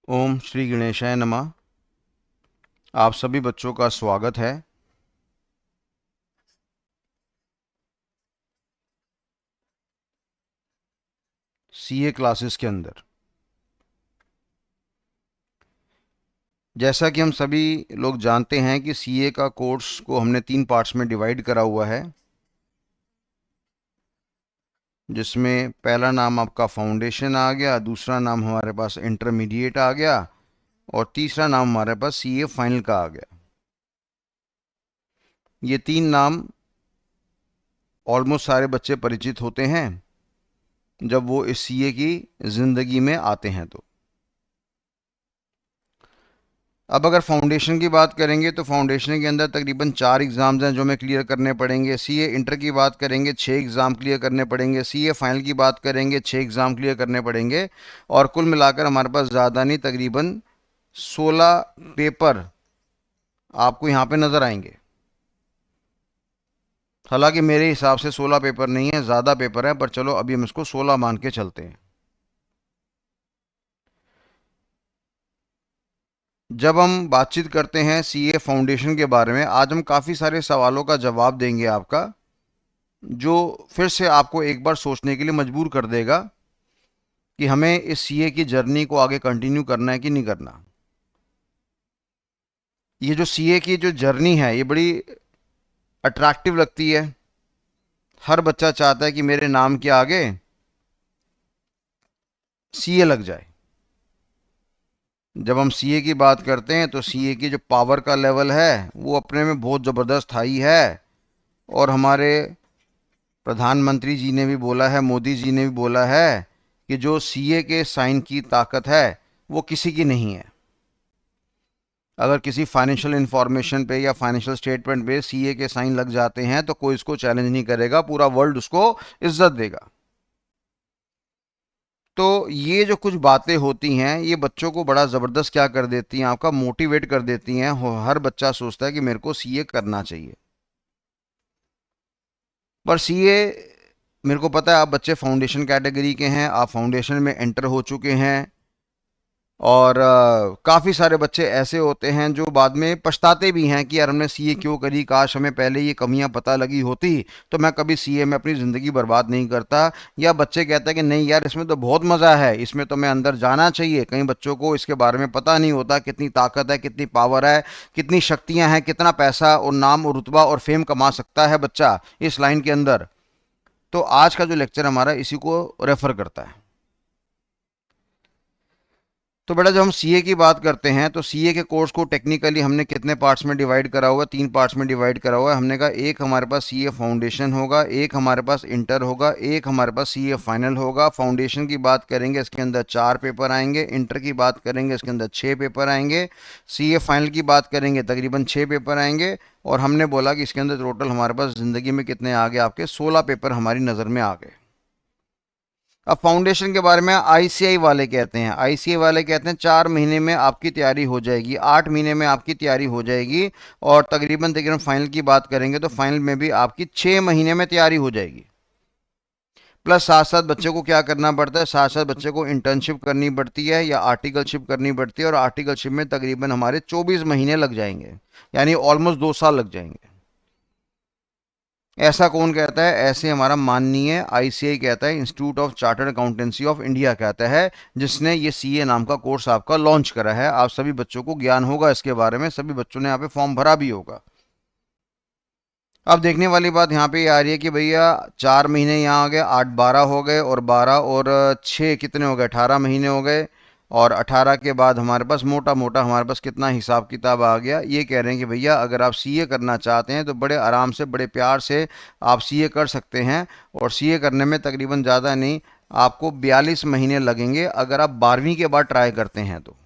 ओम श्री गणेशाय नमः। आप सभी बच्चों का स्वागत है। सीए क्लासेस के अंदर जैसा कि हम सभी लोग जानते हैं कि सीए का कोर्स को हमने 3 पार्ट्स में डिवाइड करा हुआ है, जिसमें पहला नाम आपका फाउंडेशन आ गया, दूसरा नाम हमारे पास इंटरमीडिएट आ गया और तीसरा नाम हमारे पास सीए फाइनल का आ गया। ये 3 नाम ऑलमोस्ट सारे बच्चे परिचित होते हैं जब वो इस सीए की ज़िंदगी में आते हैं। तो अब अगर फाउंडेशन की बात करेंगे तो फाउंडेशन के अंदर तकरीबन 4 एग्ज़ाम्स हैं जो हमें क्लियर करने पड़ेंगे। सीए इंटर की बात करेंगे 6 एग्ज़ाम क्लियर करने पड़ेंगे। सीए फाइनल की बात करेंगे 6 एग्ज़ाम क्लियर करने पड़ेंगे। और कुल मिलाकर हमारे पास ज़्यादा नहीं, तकरीबन 16 पेपर आपको यहाँ पे नज़र आएंगे। हालांकि मेरे हिसाब से 16 पेपर नहीं है, ज़्यादा पेपर है, पर चलो अभी हम इसको 16 मान के चलते हैं। जब हम बातचीत करते हैं सीए फाउंडेशन के बारे में, आज हम काफ़ी सारे सवालों का जवाब देंगे आपका, जो फिर से आपको एक बार सोचने के लिए मजबूर कर देगा कि हमें इस सीए की जर्नी को आगे कंटिन्यू करना है कि नहीं करना। ये जो सीए की जो जर्नी है ये बड़ी अट्रैक्टिव लगती है। हर बच्चा चाहता है कि मेरे नाम के आगे सीए लग जाए। जब हम सीए की बात करते हैं तो सीए की जो पावर का लेवल है वो अपने में बहुत ज़बरदस्त हाई है। और हमारे प्रधानमंत्री जी ने भी बोला है, मोदी जी ने भी बोला है कि जो सीए के साइन की ताकत है वो किसी की नहीं है। अगर किसी फाइनेंशियल इंफॉर्मेशन पे या फाइनेंशियल स्टेटमेंट पे सीए के साइन लग जाते हैं तो कोई इसको चैलेंज नहीं करेगा, पूरा वर्ल्ड उसको इज्जत देगा। तो ये जो कुछ बातें होती हैं ये बच्चों को बड़ा ज़बरदस्त क्या कर देती हैं, आपका मोटिवेट कर देती हैं। हर बच्चा सोचता है कि मेरे को सीए करना चाहिए। पर सीए, मेरे को पता है आप बच्चे फाउंडेशन कैटेगरी के हैं, आप फाउंडेशन में एंटर हो चुके हैं। और काफ़ी सारे बच्चे ऐसे होते हैं जो बाद में पछताते भी हैं कि यार हमने सीए क्यों करी, काश हमें पहले ये कमियां पता लगी होती तो मैं कभी सीए में अपनी ज़िंदगी बर्बाद नहीं करता। या बच्चे कहते हैं कि नहीं यार इसमें तो बहुत मज़ा है, इसमें तो मैं अंदर जाना चाहिए। कई बच्चों को इसके बारे में पता नहीं होता कितनी ताकत है, कितनी पावर है, कितनी शक्तियाँ हैं, कितना पैसा और नाम और रुतबा और फेम कमा सकता है बच्चा इस लाइन के अंदर। तो आज का जो लेक्चर हमारा इसी को रेफ़र करता है। तो बेटा जब हम सीए की बात करते हैं तो सीए के कोर्स को टेक्निकली हमने कितने पार्ट्स में डिवाइड करा हुआ है? 3 पार्ट्स में डिवाइड करा हुआ है। हमने कहा एक हमारे पास सीए फाउंडेशन होगा, एक हमारे पास इंटर होगा, एक हमारे पास सीए फाइनल होगा। फाउंडेशन की बात करेंगे इसके अंदर 4 पेपर आएंगे, इंटर की बात करेंगे इसके अंदर 6 पेपर आएंगे, सीए फाइनल की बात करेंगे तकरीबन 6 पेपर आएंगे। और हमने बोला कि इसके अंदर टोटल हमारे पास ज़िंदगी में कितने आ गए, आपके 16 पेपर हमारी नज़र में आ गए। अब फाउंडेशन के बारे में आईसीआई वाले कहते हैं, आईसीआई वाले कहते हैं 4 महीने में आपकी तैयारी हो जाएगी, 8 महीने में आपकी तैयारी हो जाएगी। और तकरीबन तकरीबन फाइनल की बात करेंगे तो फाइनल में भी आपकी 6 महीने में तैयारी हो जाएगी। प्लस साथ साथ बच्चे को क्या करना पड़ता है, साथ साथ बच्चे को इंटर्नशिप करनी पड़ती है या आर्टिकलशिप करनी पड़ती है। और आर्टिकलशिप में तकरीबन हमारे 24 महीने लग जाएंगे, यानी ऑलमोस्ट 2 साल लग जाएंगे। ऐसा कौन कहता है? ऐसे हमारा माननीय आईसीआई कहता है, institute of chartered accountancy of India कहता है, जिसने ये सीए नाम का कोर्स आपका लॉन्च करा है। आप सभी बच्चों को ज्ञान होगा इसके बारे में, सभी बच्चों ने यहाँ पे फॉर्म भरा भी होगा। अब देखने वाली बात यहाँ पे ये आ रही है कि भैया 4 महीने यहाँ आ गए, 8 12 हो गए, और 12 और 6 कितने हो गए, 18 महीने हो गए। और 18 के बाद हमारे पास मोटा मोटा हमारे पास कितना हिसाब किताब आ गया। ये कह रहे हैं कि भैया अगर आप सीए करना चाहते हैं तो बड़े आराम से, बड़े प्यार से आप सीए कर सकते हैं। और सीए करने में तकरीबन ज़्यादा नहीं, आपको 42 महीने लगेंगे अगर आप 12वीं के बाद ट्राई करते हैं तो।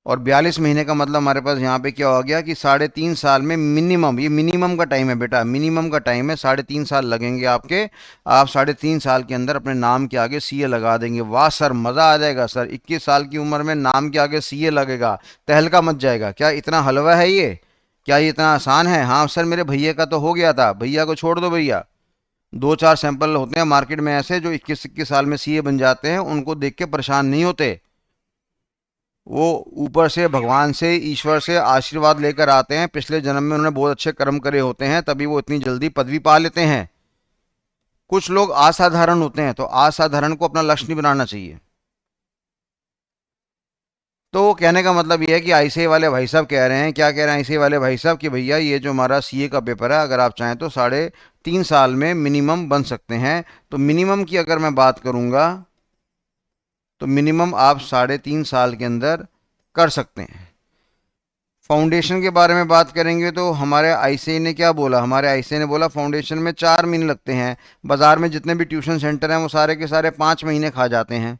और 42 महीने का मतलब हमारे पास यहाँ पे क्या हो गया कि 3.5 साल में मिनिमम, ये मिनिमम का टाइम है बेटा, मिनिमम का टाइम है, 3.5 साल लगेंगे आपके। आप 3.5 साल के अंदर अपने नाम के आगे सीए लगा देंगे। वाह सर, मज़ा आ जाएगा सर, 21 साल की उम्र में नाम के आगे सीए लगेगा, तहलका मच जाएगा। क्या इतना हलवा है ये? क्या ये इतना आसान है? हाँ सर, मेरे भैया का तो हो गया था, भैया को छोड़ दो भैया। 2 4 सैंपल होते हैं मार्केट में ऐसे जो 21 21 साल में सीए बन जाते हैं, उनको देख के परेशान नहीं होते। वो ऊपर से भगवान से, ईश्वर से आशीर्वाद लेकर आते हैं, पिछले जन्म में उन्होंने बहुत अच्छे कर्म करे होते हैं, तभी वो इतनी जल्दी पदवी पा लेते हैं। कुछ लोग असाधारण होते हैं, तो असाधारण को अपना लक्ष्य नहीं बनाना चाहिए। तो कहने का मतलब ये है कि आईसीआई वाले भाई साहब कह रहे हैं, क्या कह रहे हैं आईसीआई वाले भाई साहब, कि भैया ये जो हमारा सीए का पेपर है, अगर आप चाहें तो 3.5 साल में मिनिमम बन सकते हैं। तो मिनिमम की अगर मैं बात करूंगा, तो मिनिमम आप 3.5 साल के अंदर कर सकते हैं। फाउंडेशन के बारे में बात करेंगे तो हमारे आईसीआई ने क्या बोला, हमारे आईसीआई ने बोला फाउंडेशन में 4 महीने लगते हैं। बाजार में जितने भी ट्यूशन सेंटर हैं वो सारे के सारे 5 महीने खा जाते हैं।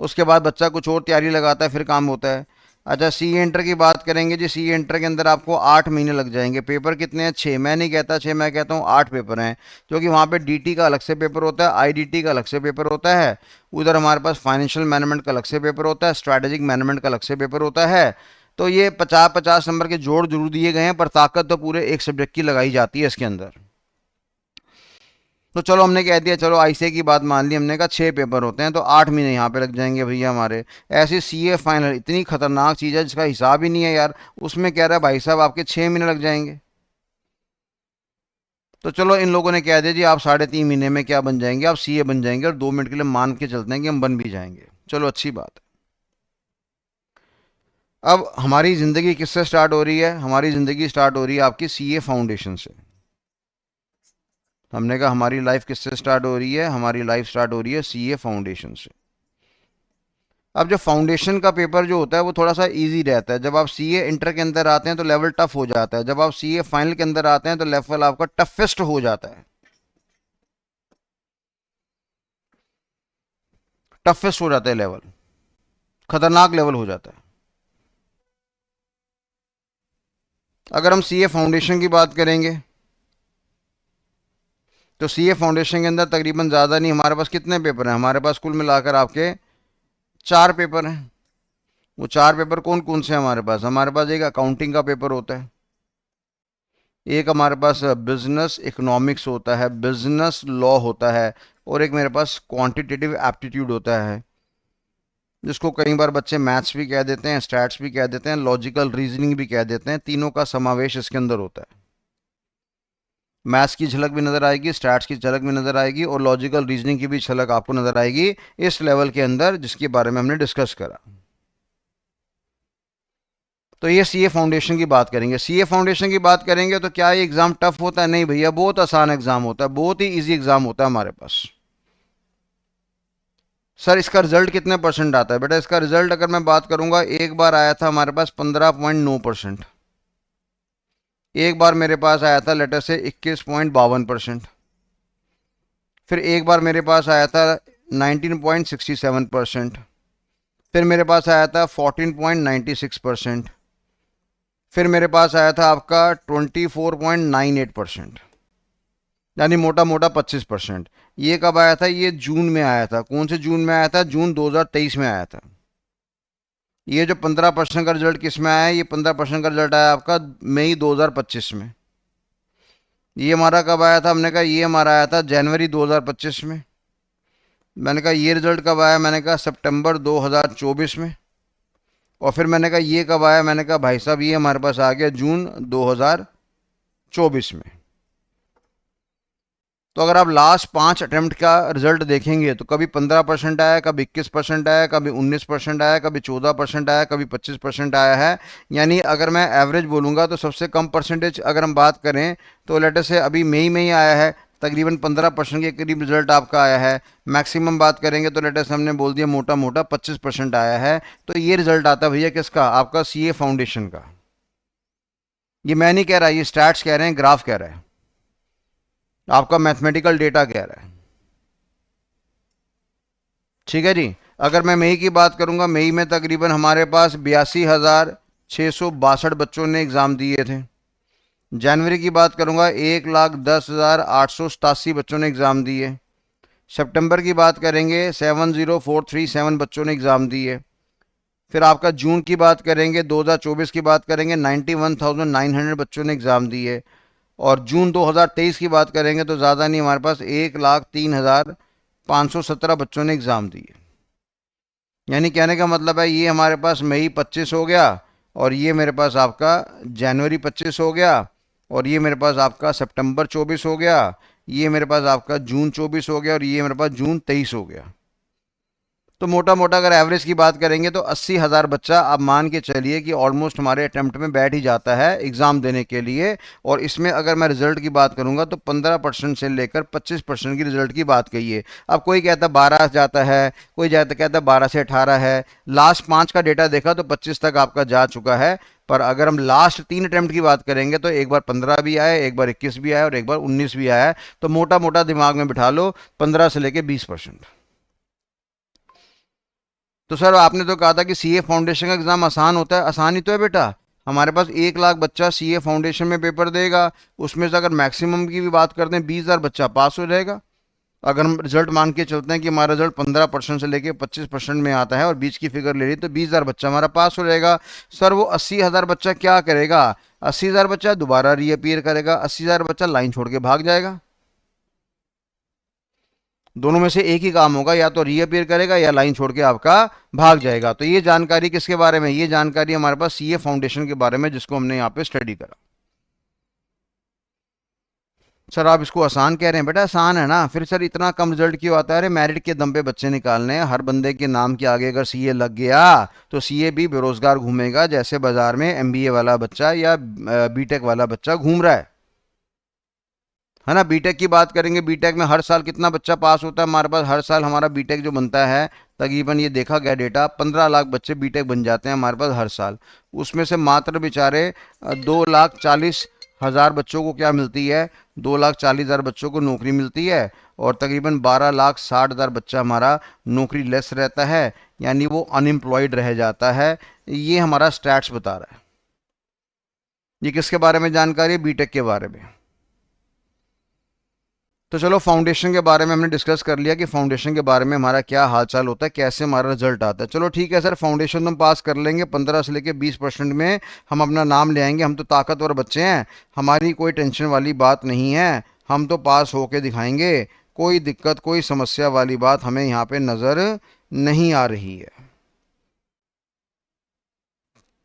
उसके बाद बच्चा कुछ और तैयारी लगाता है, फिर काम होता है। अच्छा, सी इंटर की बात करेंगे जी, सी इंटर के अंदर आपको 8 महीने लग जाएंगे। पेपर कितने हैं? 6। मैं नहीं कहता 6, मैं कहता हूँ 8 पेपर हैं, क्योंकि वहाँ पे डीटी का अलग से पेपर होता है, आईडीटी का अलग से पेपर होता है, उधर हमारे पास फाइनेंशियल मैनेजमेंट का अलग से पेपर होता है, स्ट्रैटेजिक मैनेजमेंट का अलग से पेपर होता है। तो ये 50-50 नंबर के जोड़ जरूर दिए गए हैं, पर ताकत तो पूरे एक सब्जेक्ट की लगाई जाती है इसके अंदर। तो चलो हमने कह दिया, चलो आईसीए की बात मान ली हमने, कहा 6 पेपर होते हैं, तो 8 महीने यहाँ पे लग जाएंगे भैया हमारे। ऐसे सीए फाइनल इतनी खतरनाक चीज़ है जिसका हिसाब ही नहीं है यार, उसमें कह रहा है भाई साहब आपके 6 महीने लग जाएंगे। तो चलो इन लोगों ने कह दिया जी आप 3.5 महीने में क्या बन जाएंगे, आप सीए बन जाएंगे, और 2 मिनट के लिए मान के चलते हैं कि हम बन भी जाएंगे। चलो अच्छी बात है। अब हमारी ज़िंदगी किससे स्टार्ट हो रही है? हमारी ज़िंदगी स्टार्ट हो रही है आपकी सीए फाउंडेशन से। हमने कहा हमारी लाइफ किससे स्टार्ट हो रही है? हमारी लाइफ स्टार्ट हो रही है सीए फाउंडेशन से। अब जो फाउंडेशन का पेपर जो होता है वो थोड़ा सा इजी रहता है। जब आप सीए इंटर के अंदर आते हैं तो लेवल टफ हो जाता है, जब आप सीए फाइनल के अंदर आते हैं तो लेवल आपका टफेस्ट हो जाता है, टफेस्ट हो जाता है लेवल, खतरनाक लेवल हो जाता है। अगर हम सीए फाउंडेशन की बात करेंगे तो सीए फाउंडेशन के अंदर तकरीबन ज़्यादा नहीं, हमारे पास कितने पेपर हैं? हमारे पास कुल मिलाकर आपके 4 पेपर हैं। वो 4 पेपर कौन कौन से हैं हमारे पास एक अकाउंटिंग का पेपर होता है, एक हमारे पास बिजनेस इकोनॉमिक्स होता है, बिजनेस लॉ होता है, और एक मेरे पास क्वांटिटेटिव एप्टीट्यूड होता है, जिसको कई बार बच्चे मैथ्स भी कह देते हैं, स्टैट्स भी कह देते हैं, लॉजिकल रीजनिंग भी कह देते हैं। तीनों का समावेश इसके अंदर होता है। मैथ्स की झलक भी नज़र आएगी, स्टैट्स की झलक भी नज़र आएगी, और लॉजिकल रीजनिंग की भी झलक आपको नज़र आएगी इस लेवल के अंदर जिसके बारे में हमने डिस्कस करा। तो ये सीए फाउंडेशन की बात करेंगे। सीए फाउंडेशन की बात करेंगे तो क्या ये एग्ज़ाम टफ होता है? नहीं भैया, बहुत आसान एग्ज़ाम होता है, बहुत ही इजी एग्ज़ाम होता है हमारे पास। सर इसका रिजल्ट कितने परसेंट आता है? बेटा इसका रिजल्ट अगर मैं बात करूंगा, एक बार आया था हमारे पास 15.9%, एक बार मेरे पास आया था लेटर से 21.52%, फिर एक बार मेरे पास आया था 19.67%, फिर मेरे पास आया था 14.96%, फिर मेरे पास आया था आपका 24.98%, यानी मोटा मोटा 25%। ये कब आया था? ये जून में आया था। कौन से जून में आया था? जून 2023 में आया था। ये जो 15% का रिजल्ट किस में आया है? ये 15% का रिजल्ट आया आपका मई 2025 में। ये हमारा कब आया था? हमने कहा ये हमारा आया था जनवरी 2025 में। मैंने कहा ये रिजल्ट कब आया? मैंने कहा सितंबर 2024 में। और फिर मैंने कहा ये कब आया? मैंने कहा भाई साहब ये हमारे पास आ गया जून 2024 में। तो अगर आप लास्ट 5 अटेम्प्ट का रिजल्ट देखेंगे तो कभी 15% आया, कभी 21% आया, कभी 19% आया, कभी 14% आया, कभी 25% आया है। यानी अगर मैं एवरेज बोलूँगा तो सबसे कम परसेंटेज अगर हम बात करें तो लेटर से अभी मई में ही आया है, तकरीबन 15% के करीब रिजल्ट आपका आया है। मैक्सिमम बात करेंगे तो लेटर से हमने बोल दिया मोटा मोटा 25% आया है। तो ये रिजल्ट आता है भैया किसका? आपका सीए फाउंडेशन का। ये मैं नहीं कह रहा, ये स्टैट्स कह रहे हैं, ग्राफ कह रहा है, आपका मैथमेटिकल डेटा कह रहा है। ठीक है जी। अगर मैं मई की बात करूंगा, मई में तकरीबन हमारे पास 82,662 बच्चों ने एग्ज़ाम दिए थे। जनवरी की बात करूंगा, 1,10,887 बच्चों ने एग्ज़ाम दिए। सितंबर की बात करेंगे, 70,437 बच्चों ने एग्ज़ाम दिए। फिर आपका जून की बात करेंगे, 2024 की बात करेंगे, 91,900 बच्चों ने एग्ज़ाम दिए। और जून 2023 की बात करेंगे तो ज़्यादा नहीं, हमारे पास 1,03,517 बच्चों ने एग्ज़ाम दिए। यानी कहने का मतलब है ये हमारे पास मई 25 हो गया, और ये मेरे पास आपका जनवरी 25 हो गया, और ये मेरे पास आपका सितंबर 24 हो गया, ये मेरे पास आपका जून 24 हो गया, और ये मेरे पास जून 23 हो गया। तो मोटा मोटा अगर एवरेज की बात करेंगे तो 80,000 बच्चा आप मान के चलिए कि ऑलमोस्ट हमारे अटेम्प्ट में बैठ ही जाता है एग्ज़ाम देने के लिए। और इसमें अगर मैं रिजल्ट की बात करूंगा तो 15% से लेकर 25% की रिजल्ट की बात कही है। अब कोई कहता है 12 जाता है, कोई जाता कहता है 12 से 18 है। लास्ट 5 का डेटा देखा तो 25 तक आपका जा चुका है। पर अगर हम लास्ट 3 अटेम्प्ट की बात करेंगे तो एक बार 15 भी आया, एक बार 21 भी आया, और एक बार 19 भी आया है। तो मोटा मोटा दिमाग में बिठा लो 15 से लेकर 20%। तो सर आपने तो कहा था कि सीए फाउंडेशन का एग्ज़ाम आसान होता है, आसान ही तो है बेटा। हमारे पास 1 लाख बच्चा सीए फाउंडेशन में पेपर देगा, उसमें से अगर मैक्सिमम की भी बात करते हैं 20,000 बच्चा पास हो जाएगा। अगर हम रिजल्ट मान के चलते हैं कि हमारा रिजल्ट 15% से लेके 25% में आता है और बीच की फिगर ले ली तो 20,000 बच्चा हमारा पास हो जाएगा। सर वो 80,000 बच्चा क्या करेगा? 80,000 बच्चा दोबारा रीअपीयर करेगा, 80,000 बच्चा लाइन छोड़ के भाग जाएगा। दोनों में से एक ही काम होगा, या तो रीअपीयर करेगा या लाइन छोड़ के आपका भाग जाएगा। तो ये जानकारी किसके बारे में? ये जानकारी हमारे पास सीए फाउंडेशन के बारे में, जिसको हमने यहाँ पे स्टडी करा। सर आप इसको आसान कह रहे हैं, बेटा आसान है ना। फिर सर इतना कम रिजल्ट क्यों आता है? अरे मेरिट के दम पे बच्चे निकालने हैं। हर बंदे के नाम के आगे अगर सीए लग गया तो सीए भी बेरोजगार घूमेगा, जैसे बाजार में एमबीए वाला बच्चा या बीटेक वाला बच्चा घूम रहा है ना। बीटेक की बात करेंगे, बीटेक में हर साल कितना बच्चा पास होता है हमारे पास? हर साल हमारा बीटेक जो बनता है, तकरीबन ये देखा गया डेटा 15 लाख बच्चे बीटेक बन जाते हैं हमारे पास हर साल। उसमें से मात्र बेचारे 2,40,000 बच्चों को क्या मिलती है? 2,40,000 बच्चों को नौकरी मिलती है, और तकरीबन 12,60,000 बच्चा हमारा नौकरी लेस रहता है, यानी वो अनएम्प्लॉयड रह जाता है। ये हमारा स्टैट्स बता रहा है। ये किसके बारे में जानकारी है? बीटेक के बारे में। तो चलो फाउंडेशन के बारे में हमने डिस्कस कर लिया कि फाउंडेशन के बारे में हमारा क्या हाल चाल होता है, कैसे हमारा रिजल्ट आता है। चलो ठीक है सर, फाउंडेशन तो हम पास कर लेंगे, 15 से लेके 20% में हम अपना नाम ले आएंगे। हम तो ताकतवर बच्चे हैं, हमारी कोई टेंशन वाली बात नहीं है, हम तो पास होके दिखाएंगे। कोई दिक्कत कोई समस्या वाली बात हमें यहाँ पे नज़र नहीं आ रही है।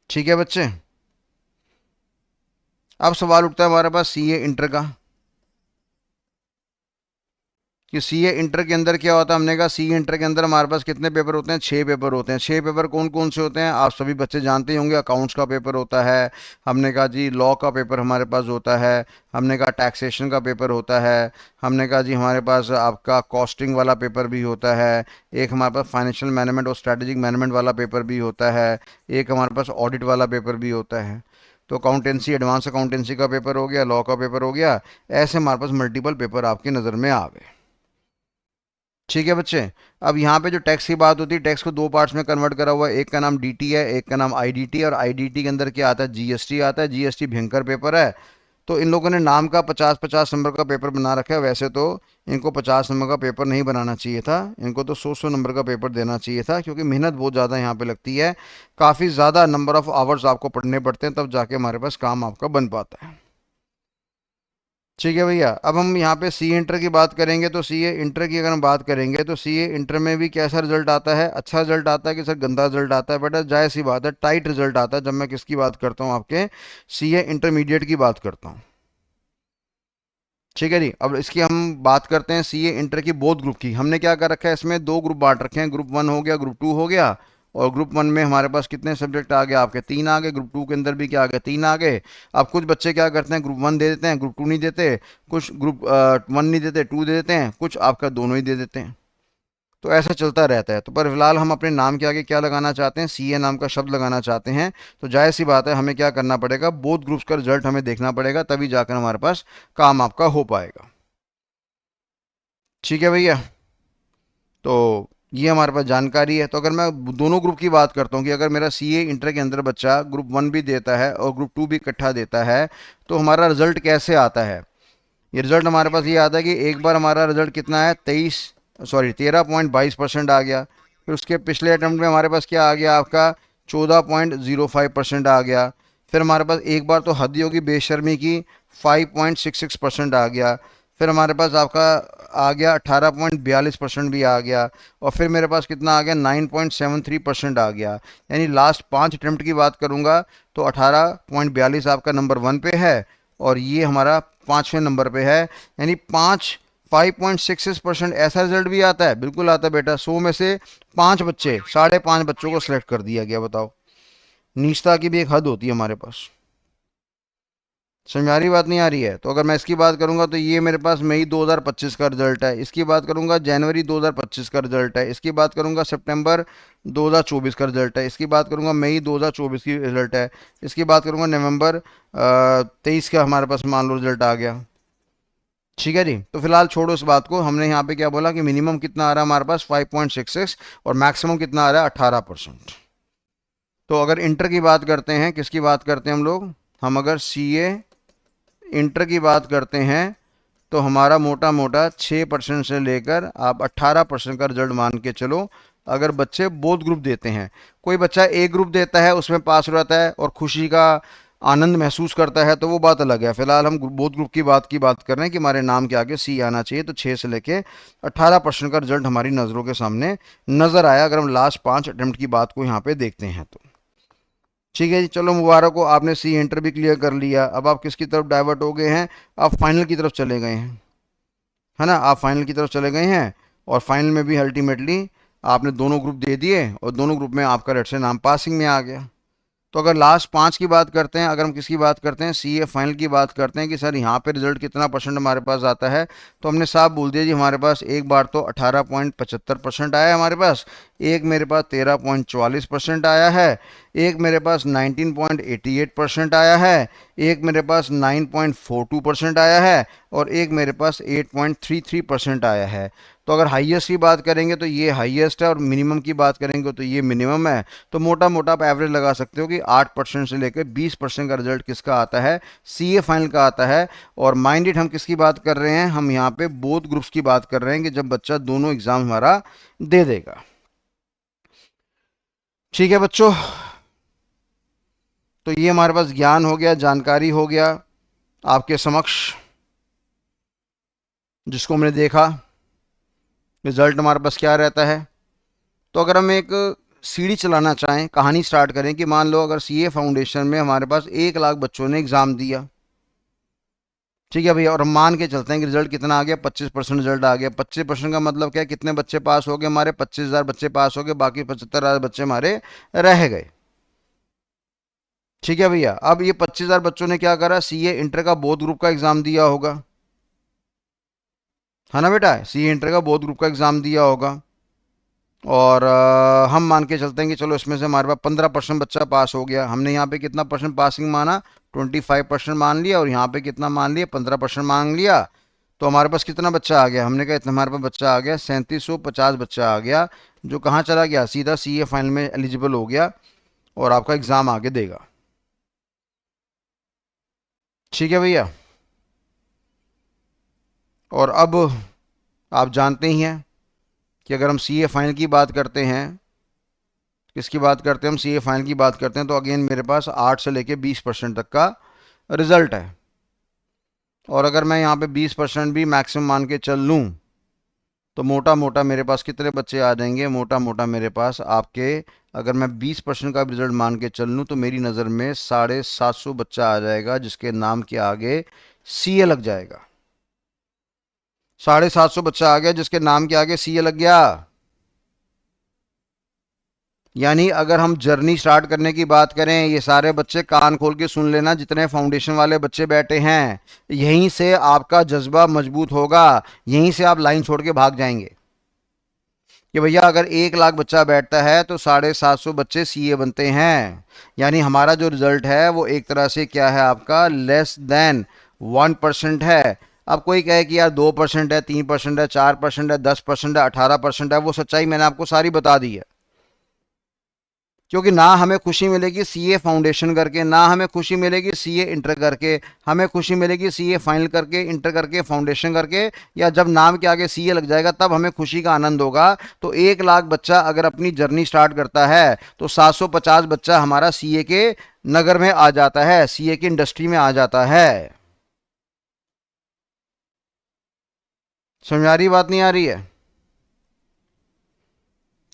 ठीक है बच्चे। अब सवाल उठता है हमारे पास सीए इंटर का, कि सीए इंटर के अंदर क्या होता है। हमने कहा सीए इंटर के अंदर हमारे पास कितने पेपर होते हैं? 6 पेपर होते हैं। 6 पेपर कौन कौन से होते हैं? आप सभी बच्चे जानते ही होंगे। अकाउंट्स का पेपर होता है, हमने कहा जी लॉ का पेपर हमारे पास होता है, हमने कहा टैक्सेशन का पेपर होता है, हमने कहा जी हमारे पास आपका कॉस्टिंग वाला पेपर भी होता है, एक हमारे पास फाइनेंशियल मैनेजमेंट और स्ट्रैटेजिक मैनेजमेंट वाला पेपर भी होता है, एक हमारे पास ऑडिट वाला पेपर भी होता है। तो अकाउंटेंसी, एडवांस अकाउंटेंसी का पेपर हो गया, लॉ का पेपर हो गया। ऐसे हमारे पास मल्टीपल पेपर आपकी नज़र में आ गए। ठीक है बच्चे। अब यहाँ पे जो टैक्स की बात होती है, टैक्स को दो पार्ट्स में कन्वर्ट करा हुआ है। एक का नाम डीटी है, एक का नाम आईडीटी। और आईडीटी के अंदर क्या आता है? जीएसटी आता है। जीएसटी भयंकर पेपर है। तो इन लोगों ने नाम का 50-50 नंबर का पेपर बना रखा है। वैसे तो इनको 50 नंबर का पेपर नहीं बनाना चाहिए था, इनको तो 100-100 नंबर का पेपर देना चाहिए था, क्योंकि मेहनत बहुत ज़्यादा यहाँ पे लगती है। काफ़ी ज़्यादा नंबर ऑफ़ आवर्स आपको पढ़ने पड़ते हैं, तब जाके हमारे पास काम आपका बन पाता है। ठीक है भैया। अब हम यहाँ पे सी इंटर की बात करेंगे, तो सी ए इंटर की अगर हम बात करेंगे तो सी ए इंटर में भी कैसा रिजल्ट आता है? अच्छा रिजल्ट आता है कि सर गंदा रिजल्ट आता है? बेटा जायज़ सी बात है, टाइट रिजल्ट आता है। जब मैं किसकी बात करता हूँ? आपके सी ए इंटरमीडिएट की बात करता हूँ। ठीक है जी। अब इसकी हम बात करते हैं सी ए इंटर की बोथ ग्रुप की। हमने क्या कर रखा है, इसमें दो ग्रुप बांट रखे हैं। ग्रुप 1 हो गया, ग्रुप 2 हो गया। और ग्रुप 1 में हमारे पास कितने सब्जेक्ट आ गए आपके? 3 आ गए। ग्रुप 2 के अंदर भी क्या आ गए? 3 आ गए। अब कुछ बच्चे क्या करते हैं, ग्रुप 1 दे देते हैं, ग्रुप 2 नहीं देते। कुछ ग्रुप 1 नहीं देते, 2 दे देते हैं, कुछ आपका दोनों ही दे देते हैं। तो ऐसा चलता रहता है। तो पर फिलहाल हम अपने नाम के आगे क्या लगाना चाहते हैं? सी ए नाम का शब्द लगाना चाहते हैं। तो जाहिर सी बात है, हमें क्या करना पड़ेगा? बोथ ग्रुप्स का रिजल्ट हमें देखना पड़ेगा, तभी जाकर हमारे पास काम आपका हो पाएगा। ठीक है भैया। तो ये हमारे पास जानकारी है। तो अगर मैं दोनों ग्रुप की बात करता हूँ कि अगर मेरा सी ए इंटर के अंदर बच्चा ग्रुप 1 भी देता है और ग्रुप 2 भी इकट्ठा देता है, तो हमारा रिजल्ट कैसे आता है? ये रिजल्ट हमारे पास ये आता है कि एक बार हमारा रिजल्ट कितना है? 13.22% आ गया। फिर उसके पिछले अटेम्प्ट में हमारे पास क्या आ गया आपका? 14.05% आ गया। फिर हमारे पास एक बार तो हद ही होगी बेशर्मी की, 5.66% आ गया। फिर हमारे पास आपका आ गया 18.42% भी आ गया, और फिर मेरे पास कितना आ गया 9.73% आ गया। यानी लास्ट 5 अटेम्प्ट की बात करूंगा तो 18.42 आपका नंबर 1 पे है, और ये हमारा 5वें नंबर पे है। यानी 5.66% ऐसा रिजल्ट भी आता है, बिल्कुल आता है बेटा। 100 में से 5 बच्चे, 5.5 बच्चों को सिलेक्ट कर दिया गया, बताओ। निष्ठा की भी एक हद होती है हमारे पास। समझ में आ रही बात, नहीं आ रही है? तो अगर मैं इसकी बात करूंगा तो ये मेरे पास मई 2025 का रिजल्ट है। इसकी बात करूंगा जनवरी 2025 का रिजल्ट है। इसकी बात करूंगा सितंबर 2024 का रिजल्ट है। इसकी बात करूंगा मई 2024 की रिजल्ट है। इसकी बात करूंगा नवंबर 23 का हमारे पास मान लो रिजल्ट आ गया। ठीक है जी, तो फिलहाल छोड़ो इस बात को। हमने यहाँ पे क्या बोला कि मिनिमम कितना आ रहा है हमारे पास 5.66, और मैक्सिमम कितना आ रहा है 18%। तो अगर इंटर की बात करते हैं, किसकी बात करते हैं हम लोग, हम अगर सीए इंटर की बात करते हैं तो हमारा मोटा मोटा 6% से लेकर आप 18% का रिजल्ट मान के चलो। अगर बच्चे बोथ ग्रुप देते हैं, कोई बच्चा एक ग्रुप देता है उसमें पास हो जाता है और खुशी का आनंद महसूस करता है, तो वो बात अलग है। फिलहाल हम बोथ ग्रुप की बात कर रहे हैं कि हमारे नाम के आगे सी आना चाहिए। तो 6 से लेके 18% का रिजल्ट हमारी नज़रों के सामने नज़र आया, अगर हम लास्ट 5 अटेम्प्ट की बात को यहाँ पे देखते हैं तो। ठीक है जी, चलो मुबारक हो, आपने सी इंटर भी क्लियर कर लिया। अब आप किसकी तरफ डाइवर्ट हो गए हैं, आप फाइनल की तरफ चले गए हैं, है ना? आप फाइनल की तरफ चले गए हैं, और फाइनल में भी अल्टीमेटली आपने दोनों ग्रुप दे दिए, और दोनों ग्रुप में आपका लेट से नाम पासिंग में आ गया। तो अगर लास्ट 5 की बात करते हैं, अगर हम किसकी बात करते हैं, सीए फाइनल की बात करते हैं कि सर यहाँ पे रिजल्ट कितना परसेंट हमारे पास आता है, तो हमने साफ बोल दिया जी हमारे पास एक बार तो 18.75% आया है हमारे पास, एक मेरे पास 13.44% आया है, एक मेरे पास 19.88% आया है, एक मेरे पास 9.42% आया है, और एक मेरे पास 8.33% आया है। तो अगर हाईएस्ट की बात करेंगे तो ये हाईएस्ट है, और मिनिमम की बात करेंगे तो ये मिनिमम है। तो मोटा मोटा आप एवरेज लगा सकते हो कि 8% से लेकर 20% का रिजल्ट किसका आता है, सीए फाइनल का आता है। और माइंडेड हम किसकी बात कर रहे हैं, हम यहाँ पे बोथ ग्रुप्स की बात कर रहे हैं कि जब बच्चा दोनों एग्जाम हमारा दे देगा। ठीक है बच्चों, तो ये हमारे पास ज्ञान हो गया, जानकारी हो गया आपके समक्ष, जिसको हमने देखा रिजल्ट हमारे पास क्या रहता है। तो अगर हम एक सीढ़ी चलाना चाहें, कहानी स्टार्ट करें कि मान लो अगर सीए फाउंडेशन में हमारे पास 1 लाख बच्चों ने एग्ज़ाम दिया, ठीक है भैया, और हम मान के चलते हैं कि रिजल्ट कितना आ गया, 25% रिजल्ट आ गया। 25% का मतलब क्या है, कितने बच्चे पास हो गए हमारे, 25,000 बच्चे पास हो गए, बाकी 75,000 बच्चे हमारे रह गए। ठीक है भैया, अब ये 25,000 बच्चों ने क्या करा, सीए इंटर का बोथ ग्रुप का एग्जाम दिया होगा, है ना बेटा? सीए इंटर का बोथ ग्रुप का एग्जाम दिया होगा, और हम मान के चलते हैं कि चलो इसमें से हमारे पास 15% बच्चा पास हो गया। हमने यहाँ पे कितना परसेंट पासिंग माना, 25% मान लिया, और यहाँ पे कितना मान लिया, 15% मान लिया। तो हमारे पास कितना बच्चा आ गया, हमने कहा इतना हमारे पास बच्चा आ गया, 3750 बच्चा आ गया, जो कहाँ चला गया, सीधा सीए फाइनल में एलिजिबल हो गया, और आपका एग्ज़ाम आगे देगा। ठीक है भैया, और अब आप जानते ही हैं कि अगर हम सीए फाइनल की बात करते हैं, किसकी बात करते हैं, हम सीए फाइनल की बात करते हैं, तो अगेन मेरे पास 8 से लेके 20% तक का रिजल्ट है। और अगर मैं यहाँ पे 20% भी मैक्सिमम मान के चल लूँ, तो मोटा मोटा मेरे पास कितने बच्चे आ जाएंगे, मोटा मोटा मेरे पास आपके, अगर मैं 20% का रिजल्ट मान के चल लूँ तो मेरी नज़र में 750 बच्चा आ जाएगा, जिसके नाम के आगे सीए लग जाएगा। 750 बच्चा आ गया जिसके नाम के आगे सीए लग गया। यानी अगर हम जर्नी स्टार्ट करने की बात करें, ये सारे बच्चे कान खोल के सुन लेना, जितने फाउंडेशन वाले बच्चे बैठे हैं, यहीं से आपका जज्बा मजबूत होगा, यहीं से आप लाइन छोड़ के भाग जाएंगे कि भैया अगर 1 लाख बच्चा बैठता है तो 750 बच्चे सीए बनते हैं। यानी हमारा जो रिजल्ट है वो एक तरह से क्या है, आपका लेस देन 1% है। अब कोई कहे कि यार 2% है, 3% है, 4% है, 10% है, 18% है, वो सच्चाई मैंने आपको सारी बता दी है। क्योंकि ना हमें खुशी मिलेगी सीए फाउंडेशन करके, ना हमें खुशी मिलेगी सीए इंटर करके, हमें खुशी मिलेगी सीए फाइनल करके, इंटर करके, फाउंडेशन करके, या जब नाम के आगे सीए लग जाएगा तब हमें खुशी का आनंद होगा। तो 1 लाख बच्चा अगर अपनी जर्नी स्टार्ट करता है तो 750 बच्चा हमारा सीए के नगर में आ जाता है, सीए की इंडस्ट्री में आ जाता है। समझ आ रही बात, नहीं आ रही है?